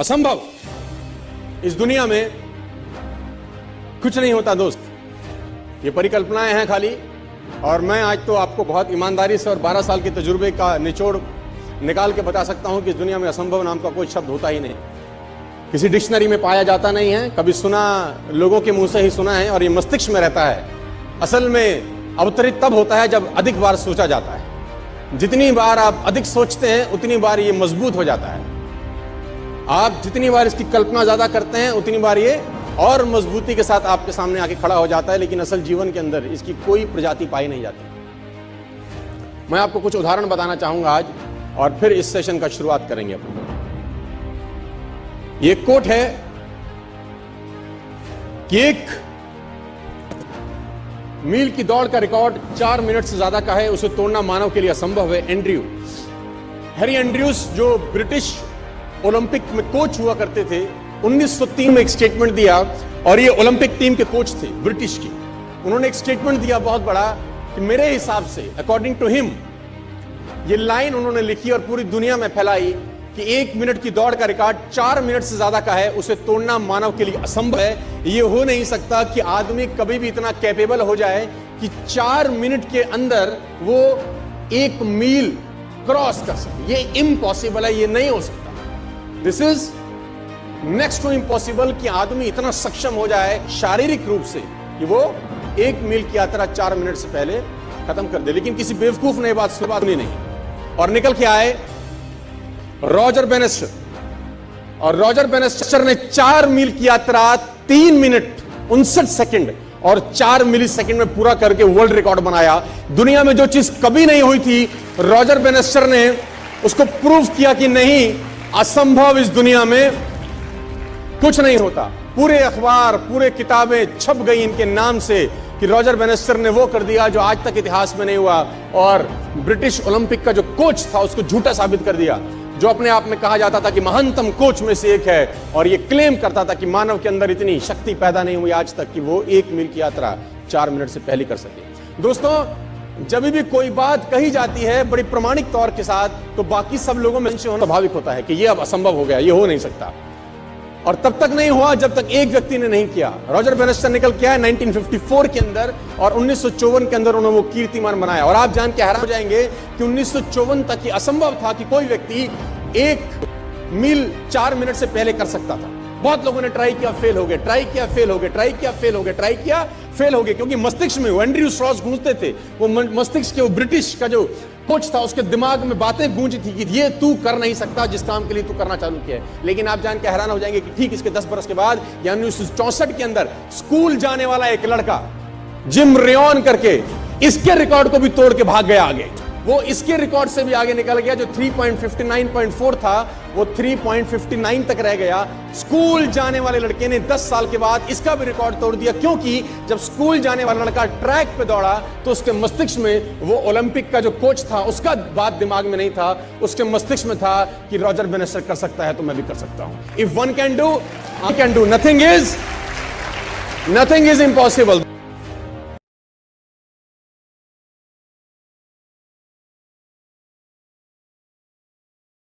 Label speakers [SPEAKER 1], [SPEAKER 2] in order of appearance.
[SPEAKER 1] असंभव इस दुनिया में कुछ नहीं होता दोस्त, ये परिकल्पनाएं हैं खाली। और मैं आज तो आपको बहुत ईमानदारी से और 12 साल के तजुर्बे का निचोड़ निकाल के बता सकता हूं कि इस दुनिया में असंभव नाम का कोई शब्द होता ही नहीं, किसी डिक्शनरी में पाया जाता नहीं है, कभी सुना लोगों के मुंह से ही सुना है और ये मस्तिष्क में रहता है। असल में अवतरित तब होता है जब अधिक बार सोचा जाता है। जितनी बार आप अधिक सोचते हैं उतनी बार ये मजबूत हो जाता है। आप जितनी बार इसकी कल्पना ज्यादा करते हैं उतनी बार ये और मजबूती के साथ आपके सामने आके खड़ा हो जाता है। लेकिन असल जीवन के अंदर इसकी कोई प्रजाति पाई नहीं जाती। मैं आपको कुछ उदाहरण बताना चाहूंगा आज और फिर इस सेशन का शुरुआत करेंगे अपन। ये कोट है कि 1 मील की दौड़ का रिकॉर्ड 4 मिनट से ज्यादा का है, उसे तोड़ना मानव के लिए असंभव है। हैरी एंड्रयूज जो ब्रिटिश ओलंपिक में कोच हुआ करते थे, 1903 में एक स्टेटमेंट दिया, और ये ओलंपिक टीम के कोच थे ब्रिटिश की। उन्होंने एक स्टेटमेंट दिया बहुत बड़ा कि मेरे हिसाब से, अकॉर्डिंग टू हिम, ये लाइन उन्होंने लिखी और पूरी दुनिया में फैलाई कि 1 मिनट की दौड़ का रिकॉर्ड 4 मिनट से ज्यादा का है, उसे तोड़ना मानव के लिए असंभव है। ये हो नहीं सकता कि आदमी कभी भी इतना कैपेबल हो जाए कि 4 मिनट के अंदर वो 1 मील क्रॉस कर सके। ये इम्पॉसिबल है, ये नहीं हो सकता। This is next to impossible कि आदमी इतना सक्षम हो जाए शारीरिक रूप से कि वो 1 मील की यात्रा 4 मिनट से पहले खत्म कर दे। लेकिन किसी बेवकूफ ने बात सुनी नहीं और निकल के आए रॉजर बेनेस्टर, और रॉजर बेनेस्टर ने 4 मील की यात्रा 3 मिनट 59 सेकंड और 4 मिली सेकंड में पूरा करके वर्ल्ड रिकॉर्ड बनाया। दुनिया में जो चीज कभी नहीं हुई थी, रॉजर बेनेस्टर ने उसको प्रूव किया कि नहीं, असंभव इस दुनिया में कुछ नहीं होता। पूरे अखबार, पूरे किताबें छप गई इनके नाम से कि रॉजर बेनेस्टर ने वो कर दिया जो आज तक इतिहास में नहीं हुआ, और ब्रिटिश ओलंपिक का जो कोच था उसको झूठा साबित कर दिया, जो अपने आप में कहा जाता था कि महानतम कोच में से एक है, और ये क्लेम करता था कि मानव के अंदर इतनी शक्ति पैदा नहीं हुई आज तक कि वो 1 मील की यात्रा 4 मिनट से पहले कर सके। दोस्तों, जब भी कोई बात कही जाती है बड़ी प्रमाणिक तौर के साथ, तो बाकी सब लोगों में स्वाभाविक होता है कि ये अब असंभव हो गया, ये हो नहीं सकता। और तब तक नहीं हुआ जब तक एक व्यक्ति ने नहीं किया। रॉजर बेनेस्टर निकल के आया 1954 के अंदर, और 1954 के अंदर उन्होंने वो कीर्तिमान बनाया। और आप जान के हैरान हो जाएंगे कि 1954 तक ये असंभव था कि कोई व्यक्ति 1 मील 4 मिनट से पहले कर सकता था। बहुत लोगों ने ट्राई किया, फेल हो गए, ट्राई किया, फेल हो गए, ट्राई किया, फेल हो गए, ट्राई किया, फेल हो गए, क्योंकि मस्तिष्क में एंड्रयू स्ट्रॉस गूंजते थे। वो मस्तिष्क के, वो ब्रिटिश का जो कोच था, उसके दिमाग में बातें गूंजी थी कि ये तू कर नहीं सकता जिस काम के लिए तू करना चालू किया है। लेकिन आप जान के हैरान हो जाएंगे कि ठीक इसके 10 बरस के बाद, यानी 1964 के अंदर, स्कूल जाने वाला एक लड़का जिम रेयन करके इसके रिकॉर्ड को भी तोड़ के भाग गया आगे। वो इसके रिकॉर्ड से भी आगे निकल गया। जो 3.59.4 था वो 3.59 तक रह गया। स्कूल जाने वाले लड़के ने 10 साल के बाद इसका भी रिकॉर्ड तोड़ दिया, क्योंकि जब स्कूल जाने वाला लड़का ट्रैक पे दौड़ा तो उसके मस्तिष्क में वो ओलंपिक का जो कोच था उसका बात दिमाग में नहीं था, उसके मस्तिष्क में था कि रॉजर बेनेस्टर कर सकता है तो मैं भी कर सकता हूं। If one can do, I can do. Nothing is impossible.